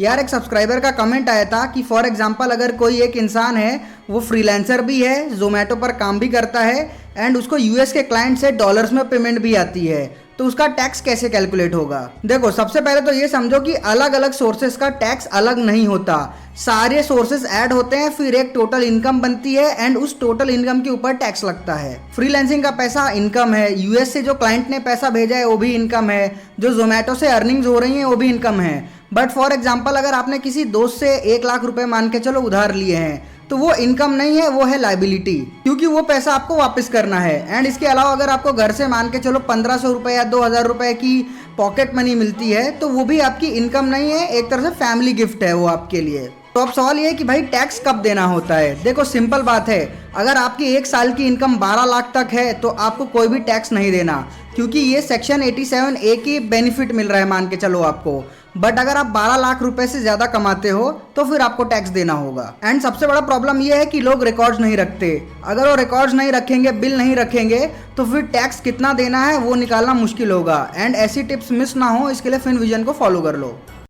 यार एक सब्सक्राइबर का कमेंट आया था कि फॉर एग्जांपल अगर कोई एक इंसान है, वो फ्रीलांसर भी है, जोमेटो पर काम भी करता है एंड उसको यूएस के क्लाइंट से डॉलर्स में पेमेंट भी आती है, तो उसका टैक्स कैसे कैलकुलेट होगा। देखो सबसे पहले तो ये समझो कि अलग अलग सोर्सेस का टैक्स अलग नहीं होता, सारे सोर्सेस ऐड होते हैं, फिर एक टोटल इनकम बनती है एंड उस टोटल इनकम के ऊपर टैक्स लगता है। फ्रीलांसिंग का पैसा इनकम है, यूएस से जो क्लाइंट ने पैसा भेजा है वो भी इनकम है, जो जोमेटो से अर्निंग्स हो रही हैं वो भी इनकम है। बट फॉर एग्जाम्पल अगर आपने किसी दोस्त से 1 लाख रुपए मान के चलो उधार लिए हैं, तो वो इनकम नहीं है, वो है लाइबिलिटी, क्योंकि वो पैसा आपको वापस करना है। एंड इसके अलावा अगर आपको घर से मान के चलो 1500 रुपए या 2000 रुपए की पॉकेट मनी मिलती है, तो वो भी आपकी इनकम नहीं है, एक तरह से फैमिली गिफ्ट है वो आपके लिए। तो अब सवाल ये है कि भाई टैक्स कब देना होता है। देखो सिंपल बात है, अगर आपकी 1 साल की इनकम 12 लाख तक है तो आपको कोई भी टैक्स नहीं देना, क्योंकि ये सेक्शन 87A की बेनिफिट मिल रहा है मान के चलो आपको। बट अगर आप 12 लाख रुपए से ज्यादा कमाते हो तो फिर आपको टैक्स देना होगा। एंड सबसे बड़ा प्रॉब्लम ये है कि लोग रिकॉर्ड्स नहीं रखते। अगर वो रिकॉर्ड्स नहीं रखेंगे, बिल नहीं रखेंगे, तो फिर टैक्स कितना देना है वो निकालना मुश्किल होगा। एंड ऐसी टिप्स मिस ना हो इसके लिए फिनविजन को फॉलो कर लो।